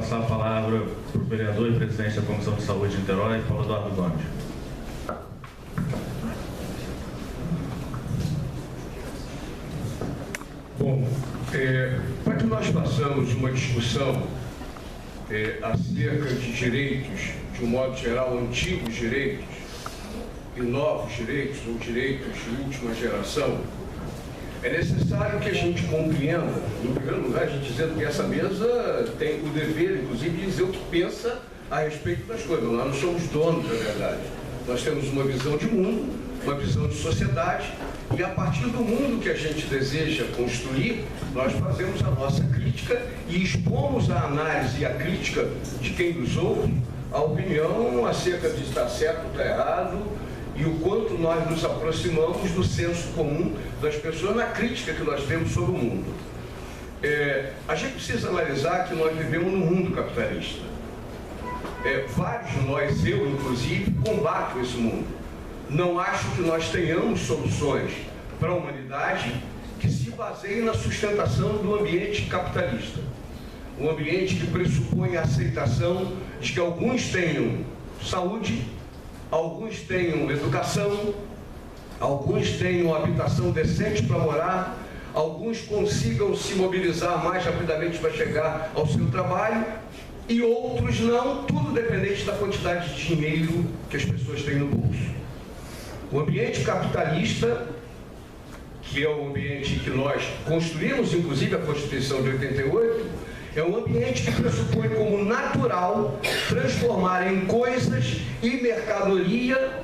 passar a palavra para o vereador e presidente da Comissão de Saúde de Niterói, Paulo Eduardo Gomes. Bom, para que nós façamos uma discussão acerca de direitos, de um modo geral, antigos direitos e novos direitos, ou direitos de última geração, é necessário que a gente compreenda, em primeiro lugar, a gente dizendo que essa mesa tem o dever, inclusive, de dizer o que pensa a respeito das coisas. Nós não somos donos da verdade. Nós temos uma visão de mundo, uma visão de sociedade, e a partir do mundo que a gente deseja construir, nós fazemos a nossa crítica e expomos a análise e a crítica de quem nos ouve, a opinião acerca de estar certo ou está errado, e o quanto nós nos aproximamos do senso comum das pessoas na crítica que nós temos sobre o mundo. A gente precisa analisar que nós vivemos num mundo capitalista. Vários de nós, eu inclusive, combato esse mundo. Não acho que nós tenhamos soluções para a humanidade que se baseiem na sustentação do ambiente capitalista. Um ambiente que pressupõe a aceitação de que alguns tenham saúde, alguns tenham educação, alguns tenham habitação decente para morar, alguns consigam se mobilizar mais rapidamente para chegar ao seu trabalho e outros não, tudo dependente da quantidade de dinheiro que as pessoas têm no bolso. O ambiente capitalista, que é o ambiente que nós construímos, inclusive a Constituição de 88, é um ambiente que pressupõe como natural transformar em coisas e mercadoria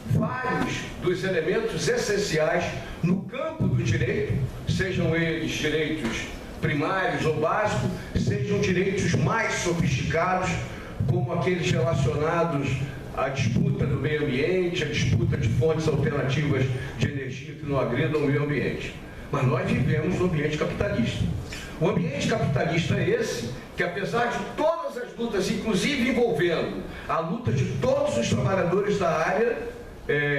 vários dos elementos essenciais no campo do direito, sejam eles direitos primários ou básicos, sejam direitos mais sofisticados, como aqueles relacionados à disputa do meio ambiente, à disputa de fontes alternativas de energia que não agridam o meio ambiente. Mas nós vivemos no ambiente capitalista. O ambiente capitalista é esse, que apesar de todas as lutas, inclusive envolvendo a luta de todos os trabalhadores da área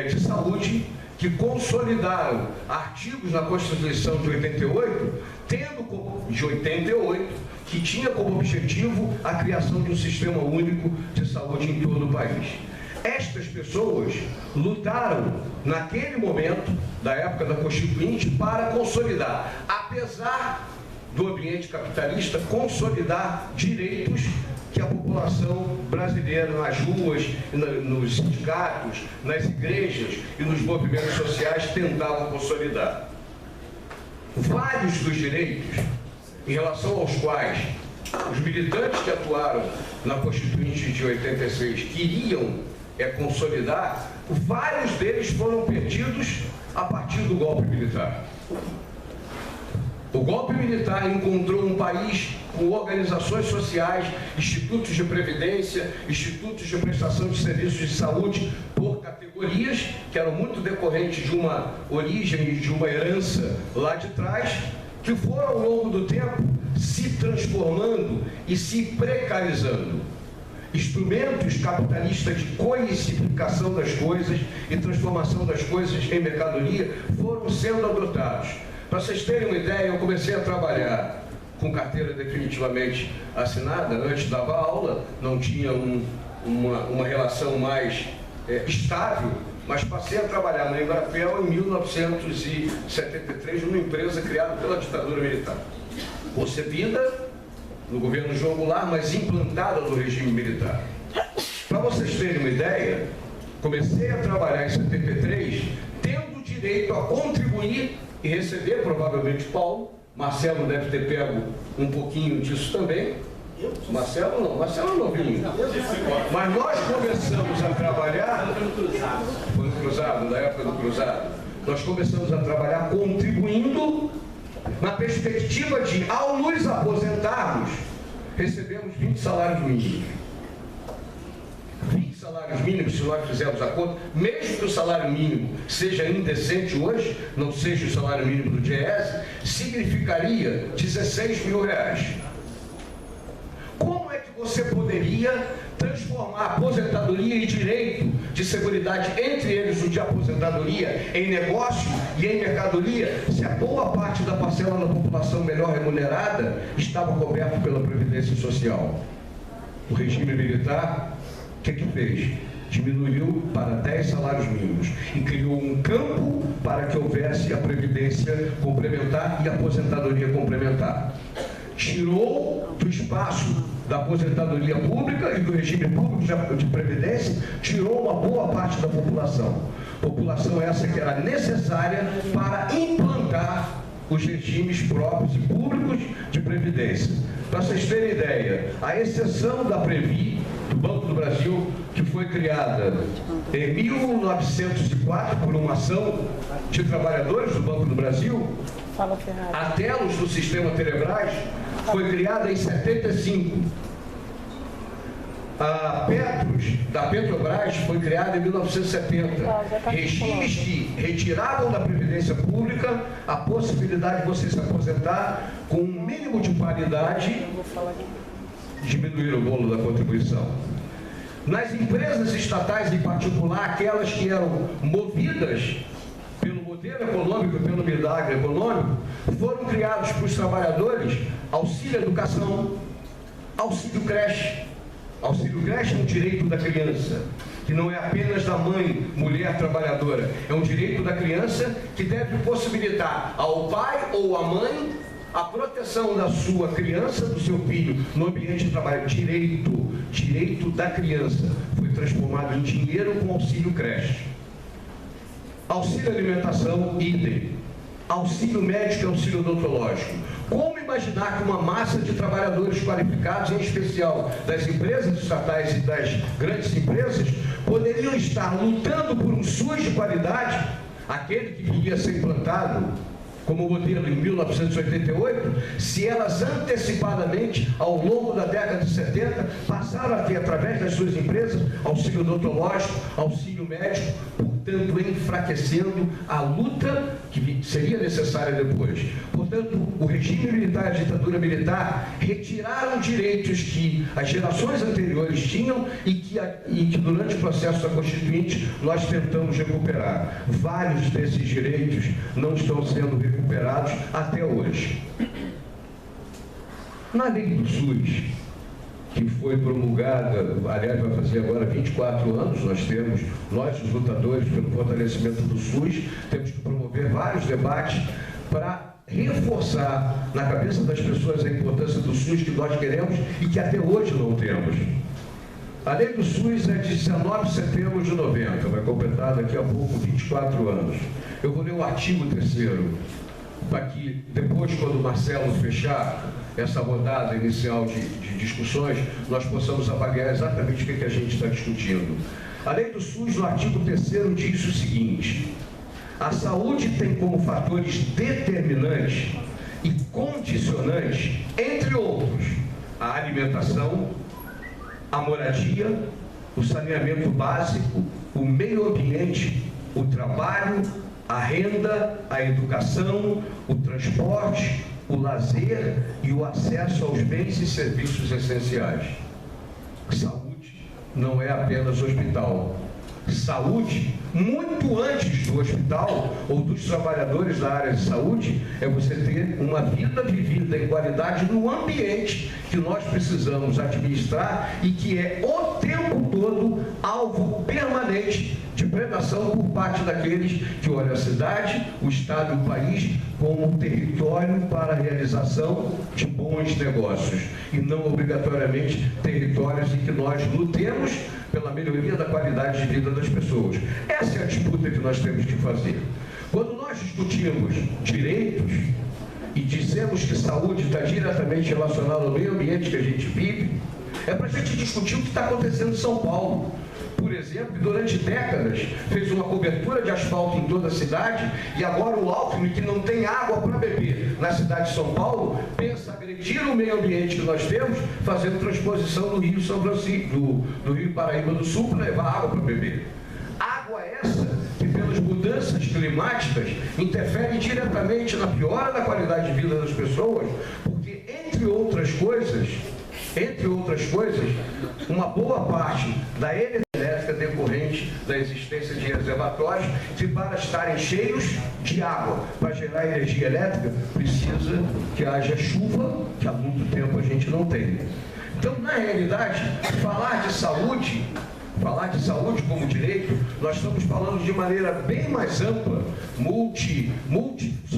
de saúde, que consolidaram artigos na Constituição de 88, que tinha como objetivo a criação de um sistema único de saúde em todo o país. Estas pessoas lutaram naquele momento, da época da Constituinte, para consolidar, apesar do ambiente capitalista, consolidar direitos que a população brasileira nas ruas, nos sindicatos, nas igrejas e nos movimentos sociais tentavam consolidar. Vários dos direitos em relação aos quais os militantes que atuaram na Constituinte de 86 queriam consolidar, vários deles foram perdidos a partir do golpe militar. O golpe militar encontrou um país com organizações sociais, institutos de previdência, institutos de prestação de serviços de saúde por categorias, que eram muito decorrentes de uma origem e de uma herança lá de trás, que foram ao longo do tempo se transformando e se precarizando. Instrumentos capitalistas de coisificação das coisas e transformação das coisas em mercadoria foram sendo adotados. Para vocês terem uma ideia, eu comecei a trabalhar com carteira definitivamente assinada. Antes dava aula, não tinha uma relação mais estável, mas passei a trabalhar na Embrapel em 1973, numa empresa criada pela ditadura militar, concebida no governo João Goulart, mas implantada no regime militar. Para vocês terem uma ideia, comecei a trabalhar em 73, tendo direito a contribuir e receber, provavelmente, Paulo. Marcelo deve ter pego um pouquinho disso também. Marcelo não novinho. Mas nós começamos a trabalhar, foi no Cruzado, na época do Cruzado, nós começamos a trabalhar contribuindo na perspectiva de, ao nos aposentarmos, recebemos 20 salários mínimos. 20 salários mínimos, se nós fizermos a conta, mesmo que o salário mínimo seja indecente hoje, não seja o salário mínimo do DIEESE, significaria 16 mil reais. Como é que você poderia transformar aposentadoria e direito de seguridade, entre eles o de aposentadoria, em negócio e em mercadoria, se a boa parte da parcela da população melhor remunerada estava coberta pela Previdência Social. O regime militar, o que fez? Diminuiu para 10 salários mínimos e criou um campo para que houvesse a Previdência complementar e a aposentadoria complementar. Tirou do espaço da aposentadoria pública e do regime público de previdência, tirou uma boa parte da população. População essa que era necessária para implantar os regimes próprios e públicos de previdência. Para vocês terem ideia, a exceção da Previ, do Banco do Brasil, que foi criada em 1904 por uma ação de trabalhadores do Banco do Brasil, a Telos do Sistema Telebrás foi criada em 75. A Petros, da Petrobras, foi criada em 1970. Regimes que retiravam da Previdência Pública a possibilidade de você se aposentar com um mínimo de paridade, diminuir o bolo da contribuição. Nas empresas estatais, em particular, aquelas que eram movidas pelo modelo econômico, pelo milagre econômico, foram criados para os trabalhadores auxílio educação, auxílio creche. Auxílio creche é um direito da criança, que não é apenas da mãe, mulher trabalhadora, é um direito da criança que deve possibilitar ao pai ou à mãe a proteção da sua criança, do seu filho, no ambiente de trabalho. Direito da criança foi transformado em dinheiro com auxílio creche. Auxílio alimentação, idem. Auxílio médico e auxílio odontológico. Como imaginar que uma massa de trabalhadores qualificados, em especial das empresas estatais e das grandes empresas, poderiam estar lutando por um SUS de qualidade, aquele que viria a ser implantado como modelo em 1988, se elas antecipadamente, ao longo da década de 70, passaram a ter, através das suas empresas, auxílio odontológico, auxílio médico, portanto, enfraquecendo a luta que seria necessária depois. Portanto, o regime militar e a ditadura militar retiraram direitos que as gerações anteriores tinham e que durante o processo da Constituinte nós tentamos recuperar. Vários desses direitos não estão sendo recuperados até hoje. Na lei do SUS, que foi promulgada, aliás, vai fazer agora 24 anos, nós, os lutadores pelo fortalecimento do SUS, temos que promover vários debates para reforçar na cabeça das pessoas a importância do SUS que nós queremos e que até hoje não temos. A lei do SUS é de 19 de setembro de 90, vai completar daqui a pouco 24 anos. Eu vou ler o artigo 3º, para que depois, quando o Marcelo fechar essa rodada inicial de discussões, nós possamos avaliar exatamente o que a gente está discutindo. A lei do SUS, no artigo 3º, diz o seguinte: a saúde tem como fatores determinantes e condicionantes, entre outros, a alimentação, a moradia, o saneamento básico, o meio ambiente, o trabalho, a renda, a educação, o transporte, o lazer e o acesso aos bens e serviços essenciais. Saúde não é apenas hospital. Saúde, muito antes do hospital ou dos trabalhadores da área de saúde, é você ter uma vida vivida em qualidade no ambiente que nós precisamos administrar e que é o tempo todo alvo permanente de predação por parte daqueles que olham a cidade, o estado e o país como um território para a realização de bons negócios e não obrigatoriamente territórios em que nós lutemos pela melhoria da qualidade de vida das pessoas. Essa é a disputa que nós temos que fazer. Quando nós discutimos direitos e dizemos que saúde está diretamente relacionada ao meio ambiente que a gente vive, é para a gente discutir o que está acontecendo em São Paulo. Por exemplo, durante décadas fez uma cobertura de asfalto em toda a cidade e agora o Alckmin, que não tem água para beber na cidade de São Paulo, pensa agredir o meio ambiente que nós temos, fazendo transposição do Rio São Francisco, do Rio Paraíba do Sul, para levar água para beber. Água essa que, pelas mudanças climáticas, interfere diretamente na piora da qualidade de vida das pessoas, porque, entre outras coisas, entre outras coisas, uma boa parte da energia elétrica decorrente da existência de reservatórios que, para estarem cheios de água para gerar energia elétrica, precisa que haja chuva, que há muito tempo a gente não tem. Então, na realidade, falar de saúde como direito, nós estamos falando de maneira bem mais ampla,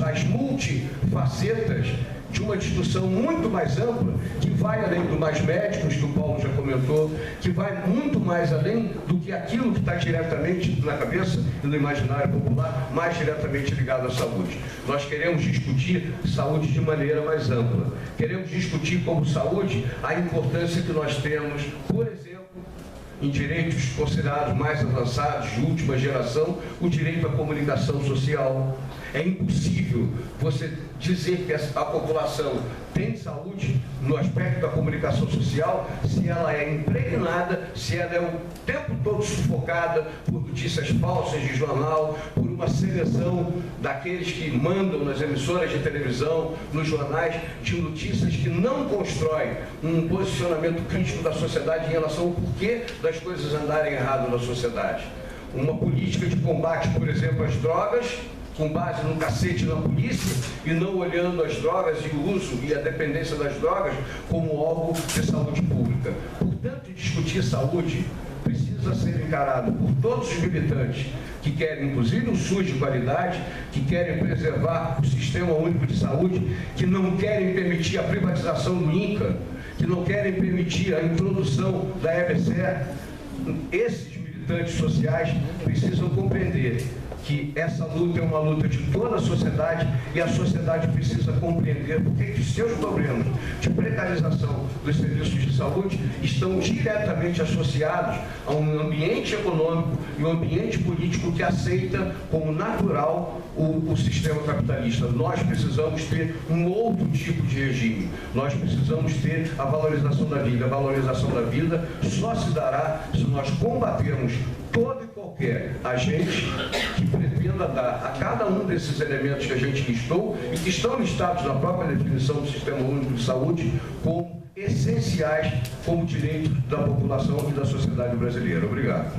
as multifacetas de uma discussão muito mais ampla, que vai além do mais médicos, que o Paulo já comentou, que vai muito mais além do que aquilo que está diretamente na cabeça e no imaginário popular, mais diretamente ligado à saúde. Nós queremos discutir saúde de maneira mais ampla. Queremos discutir como saúde a importância que nós temos, por exemplo, em direitos considerados mais avançados, de última geração, o direito à comunicação social. É impossível você dizer que a população tem saúde no aspecto da comunicação social se ela é impregnada, se ela é o tempo todo sufocada por notícias falsas de jornal, por uma seleção daqueles que mandam nas emissoras de televisão, nos jornais, de notícias que não constroem um posicionamento crítico da sociedade em relação ao porquê das coisas andarem errado na sociedade. Uma política de combate, por exemplo, às drogas, com base no cacete na polícia e não olhando as drogas e o uso e a dependência das drogas como algo de saúde pública. Portanto, discutir saúde precisa ser encarado por todos os militantes que querem, inclusive, um SUS de qualidade, que querem preservar o Sistema Único de Saúde, que não querem permitir a privatização do INCA, que não querem permitir a introdução da EBSE. Esses militantes sociais precisam compreender que essa luta é uma luta de toda a sociedade e a sociedade precisa compreender porque que seus problemas de precarização dos serviços de saúde estão diretamente associados a um ambiente econômico e um ambiente político que aceita como natural o sistema capitalista. Nós precisamos ter um outro tipo de regime. Nós precisamos ter a valorização da vida. A valorização da vida só se dará se nós combatermos todo e qualquer agente que pretenda dar a cada um desses elementos que a gente listou e que estão listados na própria definição do Sistema Único de Saúde como essenciais como direito da população e da sociedade brasileira. Obrigado.